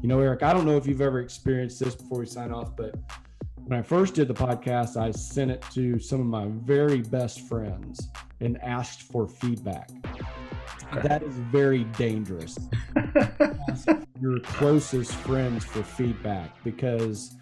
You know, Eric, I don't know if you've ever experienced this before we sign off, but when I first did the podcast, I sent it to some of my very best friends and asked for feedback. Okay. That is very dangerous. Ask your closest friends for feedback because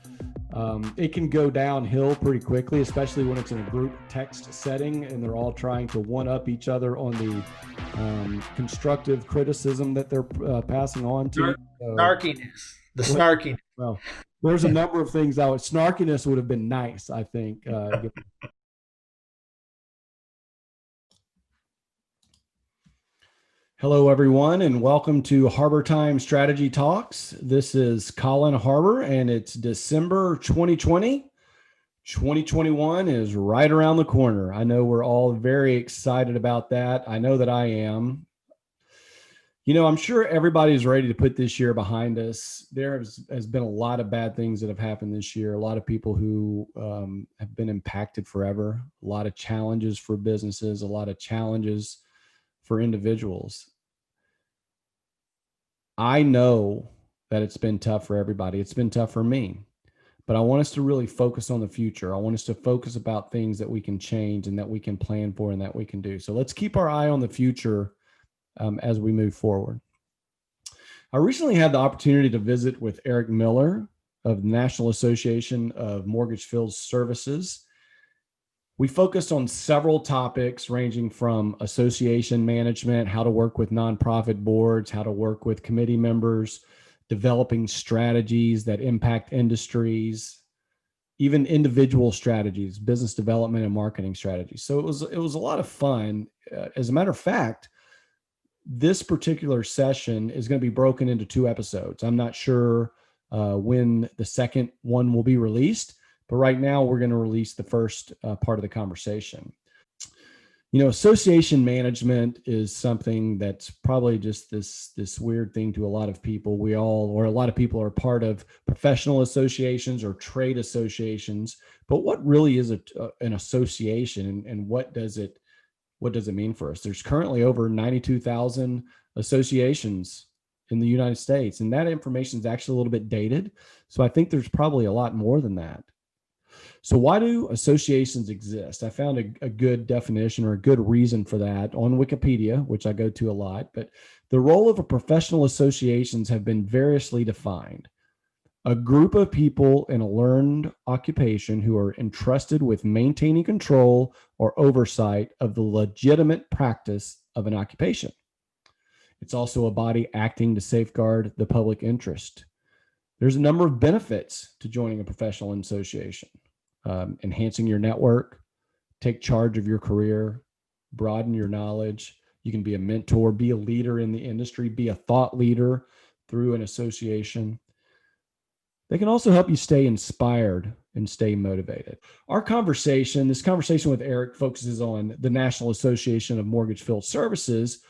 it can go downhill pretty quickly, especially when it's in a group text setting and they're all trying to one up each other on the constructive criticism that they're passing on to you. Snarkiness. The Well, snarkiness. well, there's a number of things out. Snarkiness would have been nice, I think. Hello, everyone, and welcome to Harbor Time Strategy Talks. This is Colin Harbor, and it's December 2020. 2021 is right around the corner. I know we're all very excited about that. I know that I am. You know, I'm sure everybody's ready to put this year behind us. There has been a lot of bad things that have happened this year. A lot of people who have been impacted forever. A lot of challenges for businesses. A lot of challenges for individuals. I know that it's been tough for everybody. It's been tough for me. But I want us to really focus on the future. I want us to focus about things that we can change and that we can plan for and that we can do. So let's keep our eye on the future as we move forward. I recently had the opportunity to visit with Eric Miller of the National Association of Mortgage Field Services. We focused on several topics ranging from association management, how to work with nonprofit boards, how to work with committee members, developing strategies that impact industries, even individual strategies, business development and marketing strategies. So it was a lot of fun. As a matter of fact, this particular session is going to be broken into 2 episodes. I'm not sure when the second one will be released, but right now we're going to release the first part of the conversation. You know, association management is something that's probably just this weird thing to a lot of people. A lot of people are part of professional associations or trade associations, but what really is an association and what does it mean for us? There's currently over 92,000 associations in the United States, and that information is actually a little bit dated. So I think there's probably a lot more than that. So why do associations exist? I found a good definition or a good reason for that on Wikipedia, which I go to a lot, but the role of a professional associations have been variously defined. A group of people in a learned occupation who are entrusted with maintaining control or oversight of the legitimate practice of an occupation. It's also a body acting to safeguard the public interest. There's a number of benefits to joining a professional association. Enhancing your network, take charge of your career, broaden your knowledge. You can be a mentor, be a leader in the industry, be a thought leader through an association. They can also help you stay inspired and stay motivated. This conversation with Eric focuses on the National Association of Mortgage Field Services,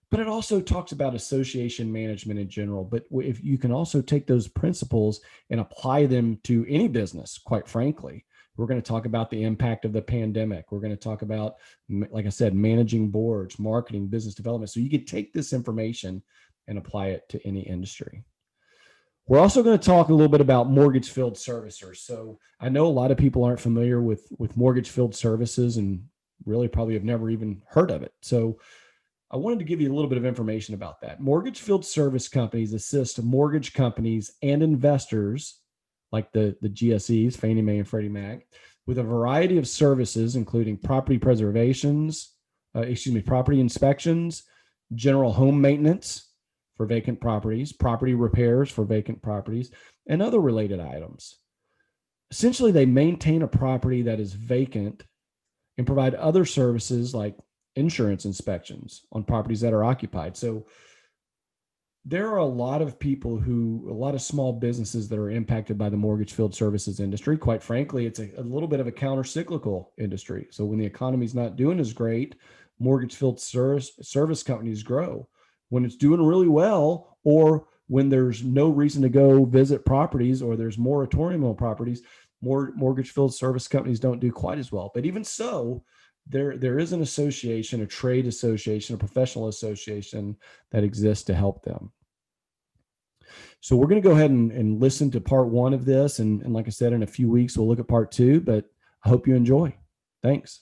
but it also talks about association management in general. But if you can also take those principles and apply them to any business, quite frankly. We're going to talk about the impact of the pandemic. We're going to talk about, like I said, managing boards, marketing, business development. So you could take this information and apply it to any industry. We're also going to talk a little bit about mortgage field servicers. So I know a lot of people aren't familiar with mortgage field services and really probably have never even heard of it. So I wanted to give you a little bit of information about that. Mortgage field service companies assist mortgage companies and investors like the GSEs, Fannie Mae and Freddie Mac, with a variety of services, including property inspections, general home maintenance for vacant properties, property repairs for vacant properties, and other related items. Essentially, they maintain a property that is vacant and provide other services like insurance inspections on properties that are occupied. So there are a lot of small businesses that are impacted by the mortgage field services industry. Quite frankly, it's a little bit of a counter-cyclical industry. So when the economy's not doing as great, mortgage field service companies grow. When it's doing really well, or when there's no reason to go visit properties or there's moratorium on properties, mortgage field service companies don't do quite as well. But even so, there is an association, a trade association, a professional association that exists to help them. So we're going to go ahead and listen to part one of this. And like I said, in a few weeks, we'll look at part two, but I hope you enjoy. Thanks.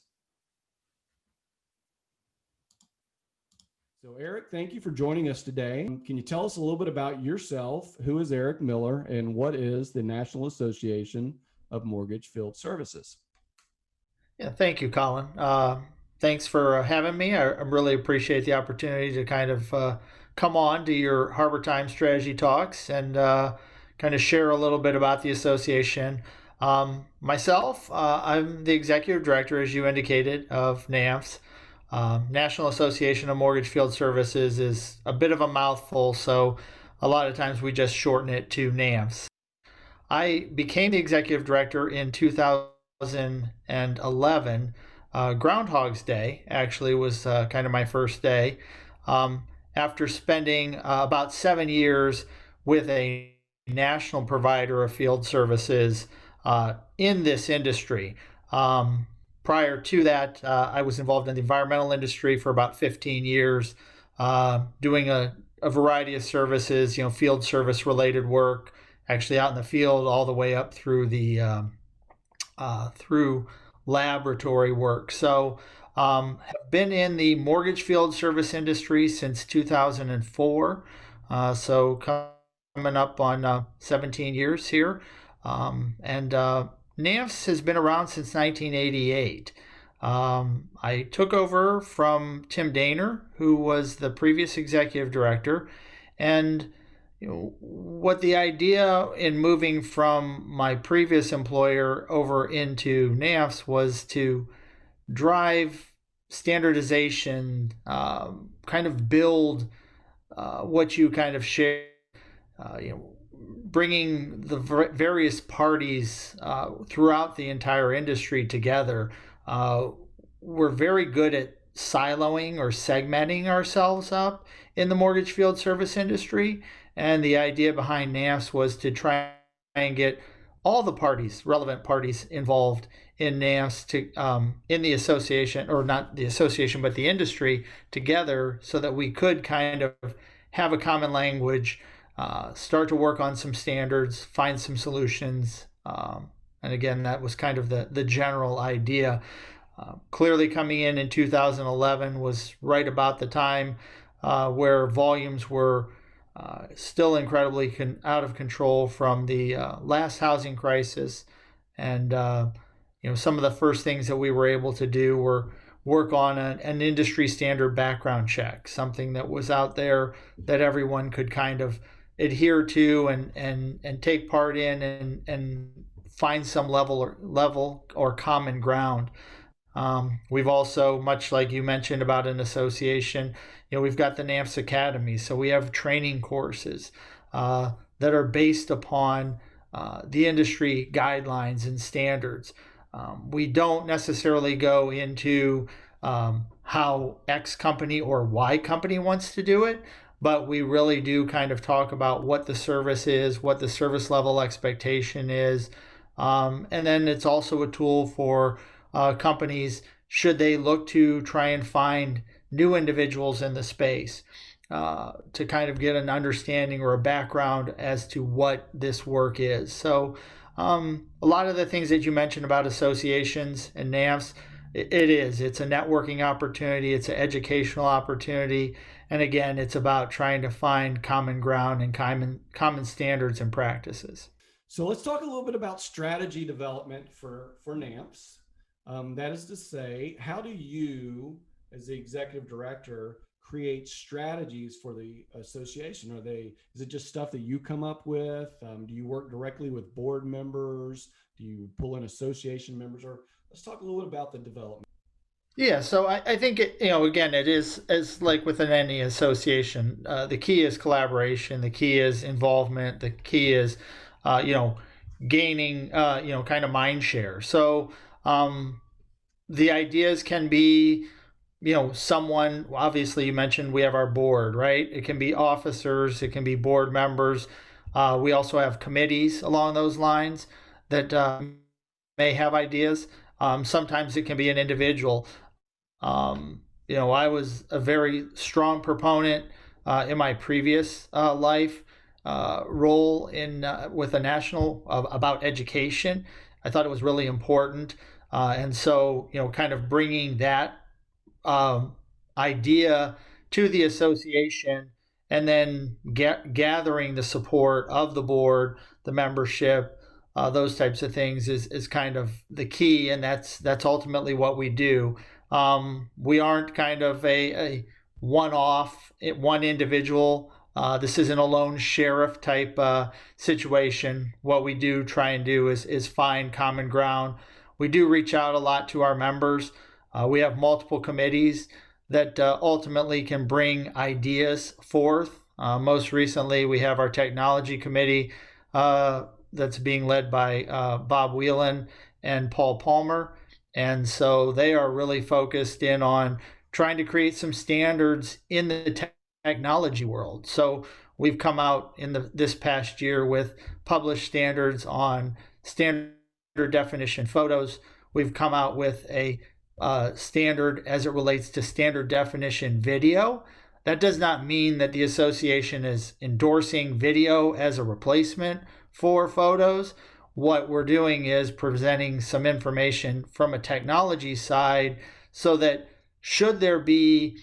So Eric, thank you for joining us today. Can you tell us a little bit about yourself? Who is Eric Miller and what is the National Association of Mortgage Field Services? Yeah, thank you, Colin. Thanks for having me. I really appreciate the opportunity to kind of come on to your Harbor Time Strategy Talks and kind of share a little bit about the association. Myself, I'm the executive director, as you indicated, of NAMFS. National Association of Mortgage Field Services is a bit of a mouthful, so a lot of times we just shorten it to NAMFS. I became the executive director in 2011. Groundhog's Day actually was kind of my first day. After spending about 7 years with a national provider of field services in this industry. Prior to that, I was involved in the environmental industry for about 15 years, doing a variety of services, field service related work, actually out in the field all the way up through the through laboratory work. So have been in the mortgage field service industry since 2004. So coming up on 17 years here. And NAMFS has been around since 1988. I took over from Tim Daner, who was the previous executive director, and what the idea in moving from my previous employer over into NAMFS was to drive standardization, kind of build what you kind of share, bringing the various parties throughout the entire industry together. We're very good at siloing or segmenting ourselves up in the mortgage field service industry. And the idea behind NAMFS was to try and get all the parties, relevant parties involved in NAMFS to in the association, or not the association, but the industry together, so that we could kind of have a common language, start to work on some standards, find some solutions. And again, that was kind of the general idea. Clearly coming in 2011 was right about the time where volumes were still incredibly out of control from the last housing crisis. And some of the first things that we were able to do were work on an industry standard background check, something that was out there that everyone could kind of adhere to and take part in and find some level or common ground. We've also, much like you mentioned about an association, we've got the NAMFS Academy. So we have training courses that are based upon the industry guidelines and standards. We don't necessarily go into how X company or Y company wants to do it, but we really do kind of talk about what the service is, what the service level expectation is. And then it's also a tool for companies, should they look to try and find new individuals in the space, to kind of get an understanding or a background as to what this work is. So a lot of the things that you mentioned about associations and NAMFS, it's a networking opportunity, it's an educational opportunity, and again, it's about trying to find common ground and common standards and practices. So let's talk a little bit about strategy development for NAMFS. That is to say, how do you, as the executive director, create strategies for the association? Is it just stuff that you come up with? Do you work directly with board members? Do you pull in association members? Or let's talk a little bit about the development. Yeah, so I think again, it is as like within any association, the key is collaboration, the key is involvement, the key is, gaining, kind of mind share. So the ideas can be, someone, obviously you mentioned we have our board, right? It can be officers, it can be board members. We also have committees along those lines that may have ideas. Sometimes it can be an individual. I was a very strong proponent in my previous life role in with a national about education. I thought it was really important, and so kind of bringing that um, idea to the association, and then gathering the support of the board, the membership, those types of things is kind of the key, and that's ultimately what we do. We aren't kind of a one-off, one individual. This isn't a lone sheriff type situation. What we do try and do is find common ground. We do reach out a lot to our members. We have multiple committees that ultimately can bring ideas forth. Most recently, we have our technology committee that's being led by Bob Whelan and Paul Palmer. And so they are really focused in on trying to create some standards in the technology world. So we've come out in this past year with published standards on standard definition photos. We've come out with a standard as it relates to standard definition video. That does not mean that the association is endorsing video as a replacement for photos. What we're doing is presenting some information from a technology side so that should there be,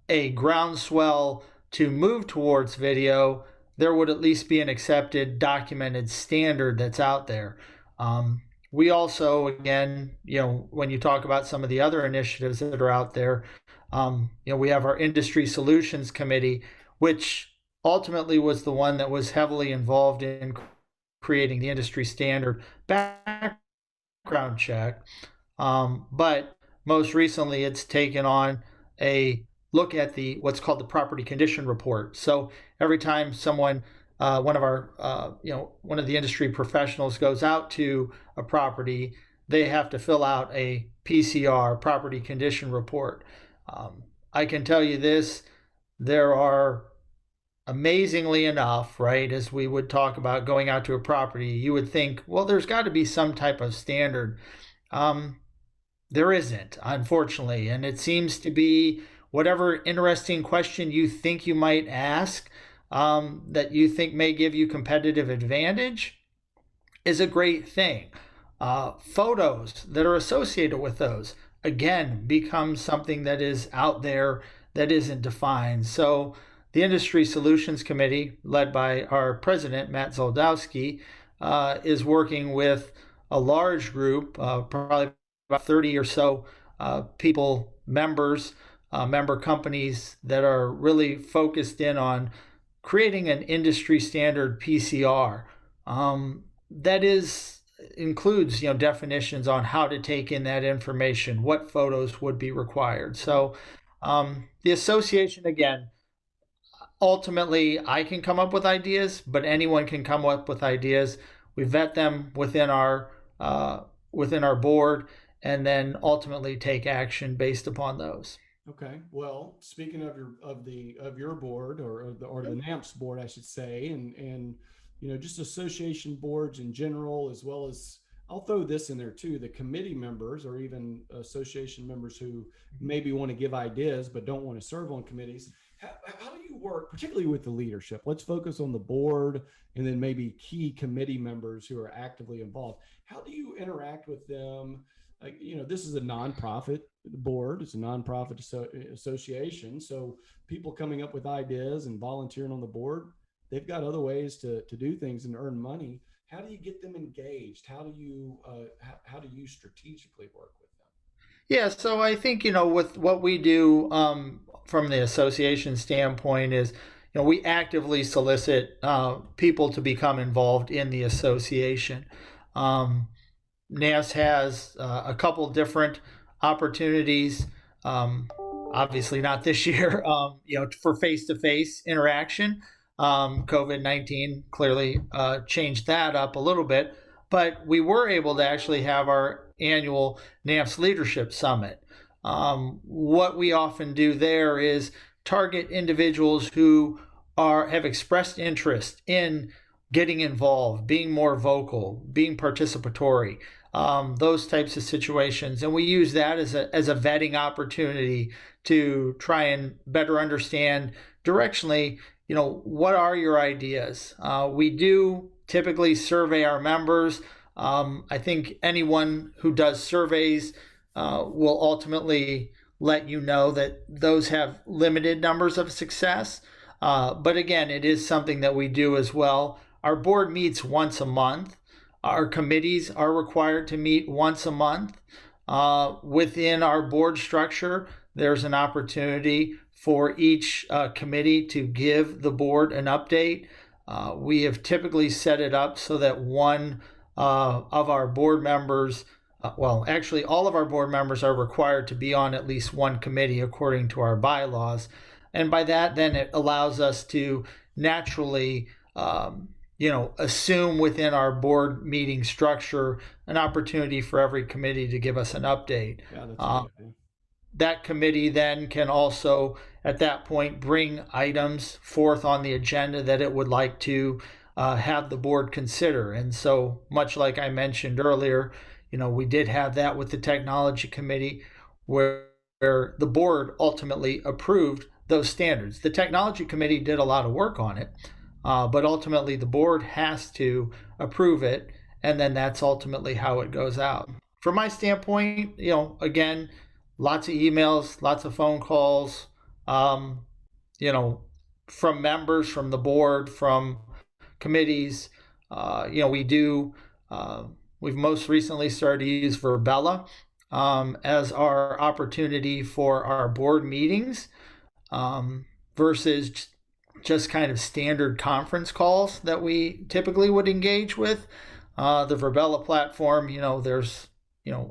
a groundswell to move towards video, there would at least be an accepted documented standard that's out there. We also, again, when you talk about some of the other initiatives that are out there, we have our Industry Solutions Committee, which ultimately was the one that was heavily involved in creating the industry standard background check. But most recently, it's taken on a look at what's called the property condition report. So every time someone, one of the industry professionals goes out to a property, they have to fill out a PCR, property condition report. I can tell you this, there are, amazingly enough, right, as we would talk about going out to a property, you would think, well, there's got to be some type of standard. There isn't, unfortunately, and it seems to be whatever interesting question you think you might ask that you think may give you competitive advantage is a great thing. Photos that are associated with those, again, become something that is out there that isn't defined. So the Industry Solutions Committee, led by our president, Matt Zoldowski, is working with a large group, probably about 30 or so member companies that are really focused in on creating an industry standard PCR that includes definitions on how to take in that information, what photos would be required. So the association, again, ultimately I can come up with ideas, but anyone can come up with ideas. We vet them within our board, and then ultimately take action based upon those. Okay. Well, speaking of your board, or the NAMFS board, I should say, and just association boards in general, as well as, I'll throw this in there too, the committee members or even association members who maybe want to give ideas but don't want to serve on committees. How do you work, particularly with the leadership? Let's focus on the board and then maybe key committee members who are actively involved. How do you interact with them? This is a nonprofit board. It's a nonprofit association. So people coming up with ideas and volunteering on the board, they've got other ways to do things and earn money. How do you get them engaged? How do you strategically work with them? Yeah, so I think, with what we do from the association standpoint is, we actively solicit people to become involved in the association. NAS has a couple different opportunities. Obviously, not this year. For face-to-face interaction. COVID-19 clearly changed that up a little bit, but we were able to actually have our annual NAMFS Leadership Summit. What we often do there is target individuals who have expressed interest in getting involved, being more vocal, being participatory, those types of situations. And we use that as a vetting opportunity to try and better understand directionally, what are your ideas? We do typically survey our members. I think anyone who does surveys will ultimately let you know that those have limited numbers of success. But again, it is something that we do as well. Our board meets once a month. Our committees are required to meet once a month. Within our board structure, there's an opportunity for each committee to give the board an update. We have typically set it up so that one of our board members, well, actually, all of our board members are required to be on at least one committee according to our bylaws. And by that, then it allows us to naturally, assume within our board meeting structure an opportunity for every committee to give us an update. Yeah, that's a good idea. That committee then can also, at that point, bring items forth on the agenda that it would like to have the board consider. And so, much like I mentioned earlier, we did have that with the technology committee where the board ultimately approved those standards. The technology committee did a lot of work on it, but ultimately the board has to approve it, and then that's ultimately how it goes out. From my standpoint, again, lots of emails, lots of phone calls, um, you know, from members, from the board, from committees. We do. We've most recently started to use Verbella as our opportunity for our board meetings versus just kind of standard conference calls that we typically would engage with. The Verbella platform, there's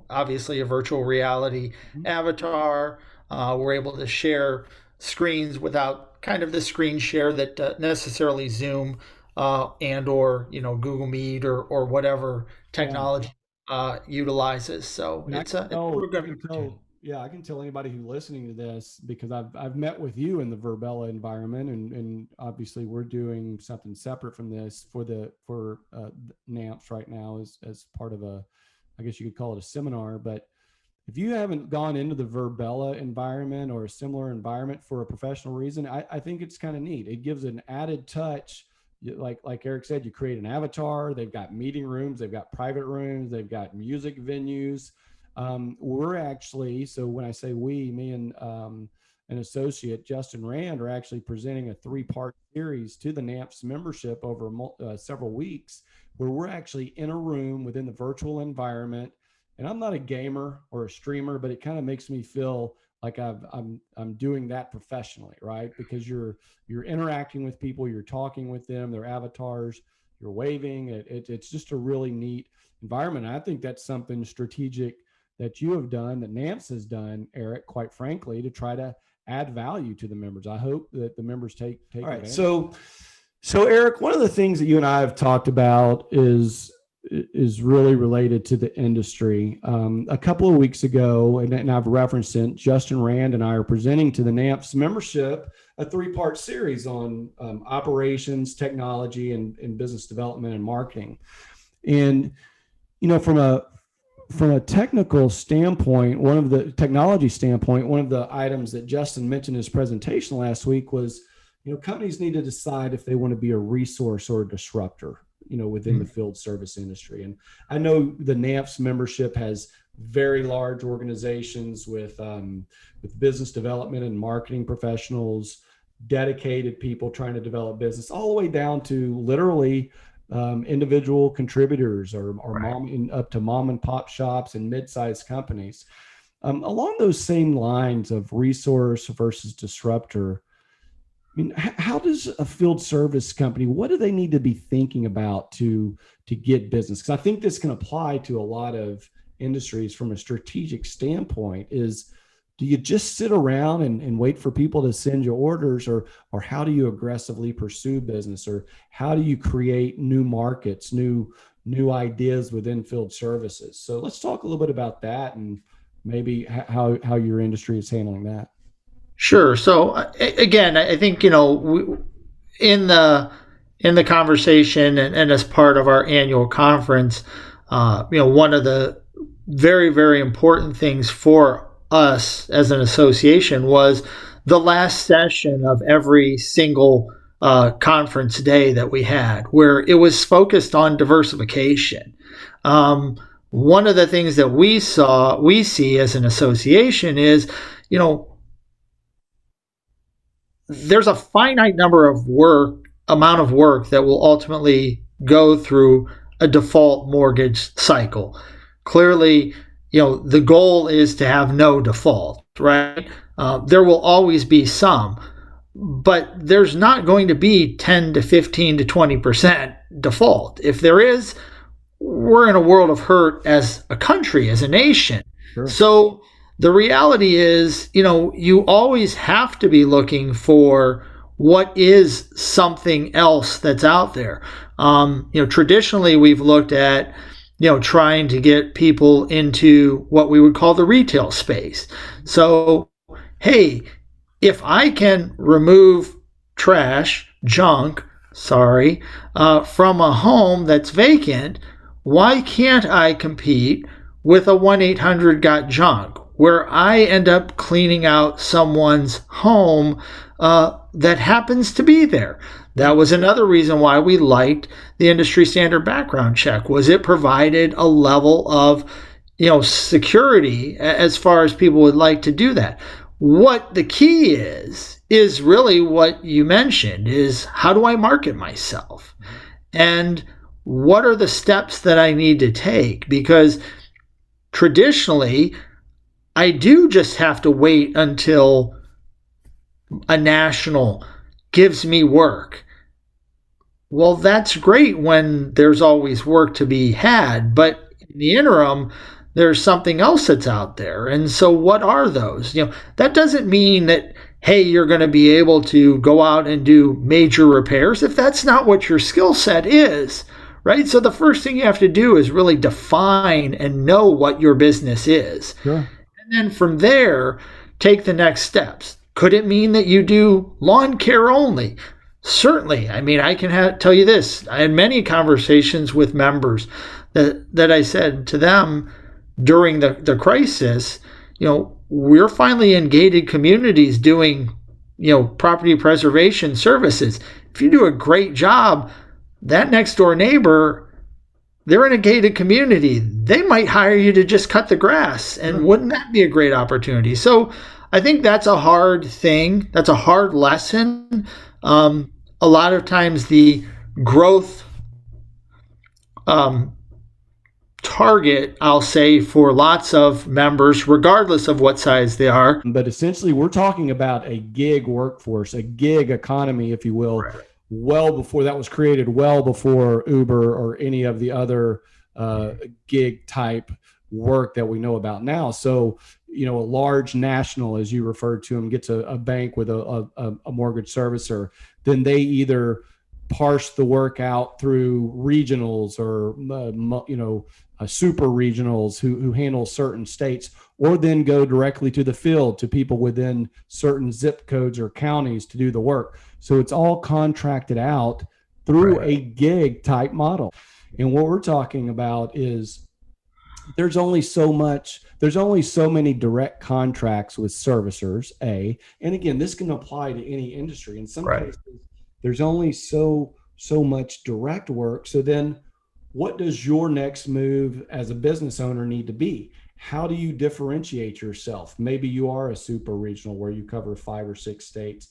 obviously a virtual reality avatar. We're able to share screens without kind of the screen share that necessarily Zoom and or Google Meet or whatever technology utilizes. So And it's a real good opportunity. yeah, I can tell anybody who's listening to this because I've met with you in the Verbella environment, and obviously we're doing something separate from this for NAMFS right now as part of I guess you could call it a seminar. But if you haven't gone into the Verbella environment or a similar environment for a professional reason, I think it's kind of neat. It gives an added touch. Like Eric said, you create an avatar. They've got meeting rooms, they've got private rooms, they've got music venues. We're actually, so when I say we, me and an associate, Justin Rand, are actually presenting a 3-part series to the NAMFS membership over several weeks, where we're actually in a room within the virtual environment. And I'm not a gamer or a streamer, but it kind of makes me feel like I'm doing that professionally, right? Because you're interacting with people, you're talking with them, their avatars, you're waving. It's just a really neat environment. And I think that's something strategic that you have done, that NAMFS has done, Eric, quite frankly, to try to add value to the members. I hope that the members take All right, advantage. So Eric, one of the things that you and I have talked about is really related to the industry. A couple of weeks ago, and I've referenced it, Justin Rand and I are presenting to the NAMFS membership a 3-part series on operations, technology, and business development and marketing. And from a technical standpoint, one of the technology standpoint, one of the items that Justin mentioned in his presentation last week was, companies need to decide if they want to be a resource or a disruptor, within the field service industry. And I know the NAMFS membership has very large organizations with business development and marketing professionals, dedicated people trying to develop business, all the way down to literally individual contributors or right. Up to mom and pop shops and mid-sized companies. Along those same lines of resource versus disruptor, I mean, how does a field service company, what do they need to be thinking about to get business? Because I think this can apply to a lot of industries from a strategic standpoint. Do you just sit around and wait for people to send you orders, or how do you aggressively pursue business, or how do you create new markets, new ideas within field services? So let's talk a little bit about that and maybe how your industry is handling that. Sure. So again, I think in the conversation and as part of our annual conference, one of the very, very important things for us as an association was the last session of every single conference day that we had, where it was focused on diversification. One of the things that we see as an association is, you know, there's a finite number of amount of work that will ultimately go through a default mortgage cycle. Clearly, the goal is to have no default, right? There will always be some, but there's not going to be 10 to 15 to 20% default. If there is, we're in a world of hurt as a country, as a nation. Sure. So the reality is, you always have to be looking for what is something else that's out there. Traditionally, we've looked at, trying to get people into what we would call the retail space. So, hey, if I can remove junk, from a home that's vacant, why can't I compete with a 1-800-GOT-JUNK, where I end up cleaning out someone's home that happens to be there? That was another reason why we liked the industry standard background check, was it provided a level of security as far as people would like to do that. What the key is really what you mentioned, is how do I market myself? And what are the steps that I need to take? Because traditionally, I do just have to wait until a national gives me work. Well, that's great when there's always work to be had, but in the interim, there's something else that's out there. And so what are those? That doesn't mean that, hey, you're going to be able to go out and do major repairs if that's not what your skill set is, right? So the first thing you have to do is really define and know what your business is. Sure. And then from there, take the next steps. Could it mean that you do lawn care only? Certainly. I mean, I can tell you this. I had many conversations with members that I said to them during the crisis, we're finally in gated communities doing, property preservation services. If you do a great job, that next door neighbor, they're in a gated community. They might hire you to just cut the grass. And wouldn't that be a great opportunity? So I think that's a hard thing. That's a hard lesson. A lot of times the growth target, I'll say, for lots of members, regardless of what size they are. But essentially, we're talking about a gig workforce, a gig economy, if you will, right, well before that was created, well before Uber or any of the other gig type work that we know about now. So, a large national, as you referred to them, gets a bank with a mortgage servicer, then they either parse the work out through regionals or, super regionals who handle certain states, or then go directly to the field to people within certain zip codes or counties to do the work. So it's all contracted out through a gig type model. And what we're talking about is there's only so many direct contracts with servicers, and again, this can apply to any industry. In some cases, there's only so much direct work. So then what does your next move as a business owner need to be? How do you differentiate yourself? Maybe you are a super regional where you cover 5 or 6 states.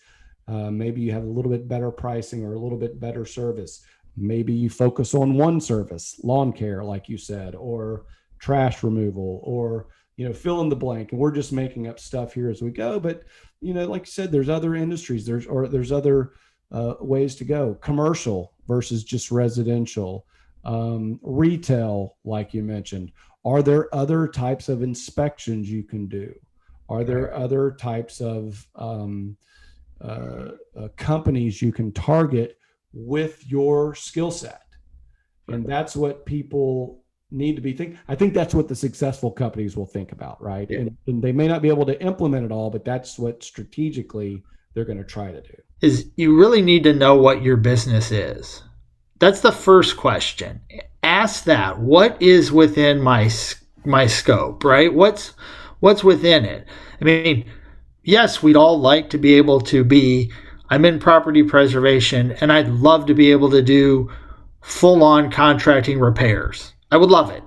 Maybe you have a little bit better pricing or a little bit better service. Maybe you focus on one service, lawn care, like you said, or trash removal, or, fill in the blank. And we're just making up stuff here as we go. But, like you said, there's other industries, there's other ways to go. Commercial versus just residential, retail, like you mentioned. Are there other types of inspections you can do? Are there other types of companies you can target with your skill set? And that's what people need to be thinking. I think that's what the successful companies will think about, right? Yeah. And they may not be able to implement it all, but that's what strategically they're going to try to do. Is you really need to know what your business is. That's the first question. Ask that. What is within my scope, right? What's within it? I mean, yes, we'd all like to be able to be I'm in property preservation, and I'd love to be able to do full on contracting repairs. I would love it.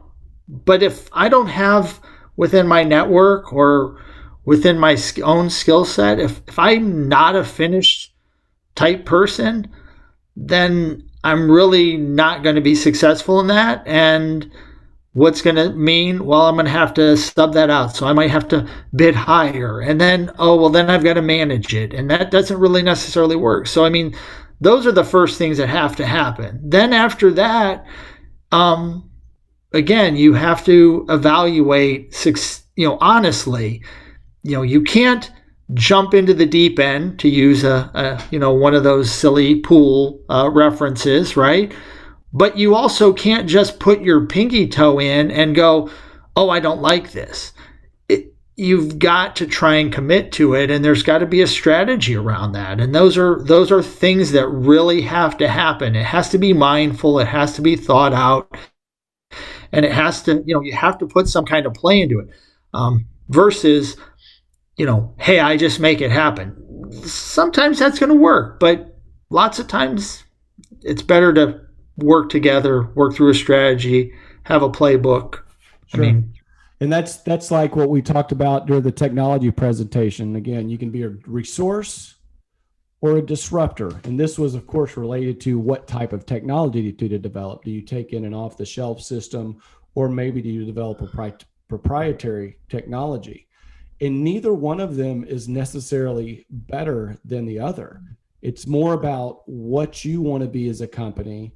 But if I don't have within my network or within my own skill set, if I'm not a finished type person, then I'm really not going to be successful in that. And what's going to mean, well, I'm going to have to stub that out. So I might have to bid higher. And then, oh, well, then I've got to manage it. And that doesn't really necessarily work. So, I mean, those are the first things that have to happen. Then after that, um, again, you have to evaluate, honestly. You can't jump into the deep end, to use one of those silly pool references, right? But you also can't just put your pinky toe in and go, oh, I don't like this. You've got to try and commit to it, and there's got to be a strategy around that. And those are things that really have to happen. It has to be mindful, it has to be thought out, and it has to, you have to put some kind of play into it. Versus, hey, I just make it happen. Sometimes that's going to work, but lots of times it's better to work together, work through a strategy, have a playbook. Sure. I mean, and that's like what we talked about during the technology presentation. Again, you can be a resource or a disruptor. And this was, of course, related to what type of technology to develop. Do you take in an off-the-shelf system, or maybe do you develop a proprietary technology? And neither one of them is necessarily better than the other. It's more about what you want to be as a company,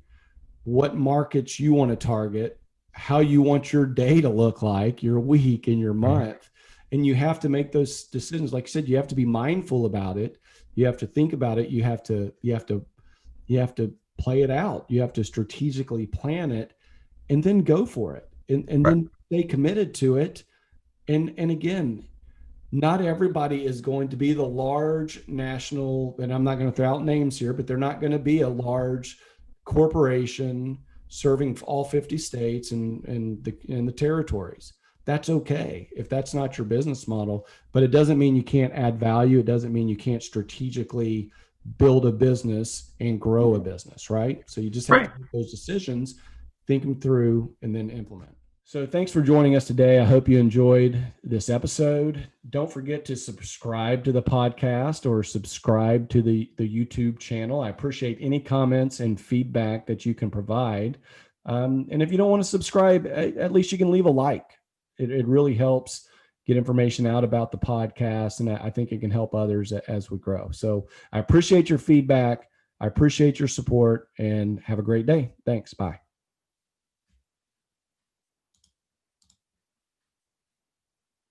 what markets you want to target, how you want your day to look like, your week and your month. And you have to make those decisions. Like I said, you have to be mindful about it. You have to think about it. You have to play it out. You have to strategically plan it and then go for it. And then stay committed to it. And again, not everybody is going to be the large national, and I'm not going to throw out names here, but they're not going to be a large corporation serving all 50 states and the territories. That's okay if that's not your business model, but it doesn't mean you can't add value. It doesn't mean you can't strategically build a business and grow a business, right? So you just have to make those decisions, think them through, and then implement. So thanks for joining us today. I hope you enjoyed this episode. Don't forget to subscribe to the podcast or subscribe to the YouTube channel. I appreciate any comments and feedback that you can provide. And if you don't want to subscribe, at least you can leave a like. It really helps get information out about the podcast, and I think it can help others as we grow. So I appreciate your feedback. I appreciate your support, and have a great day. Thanks. Bye.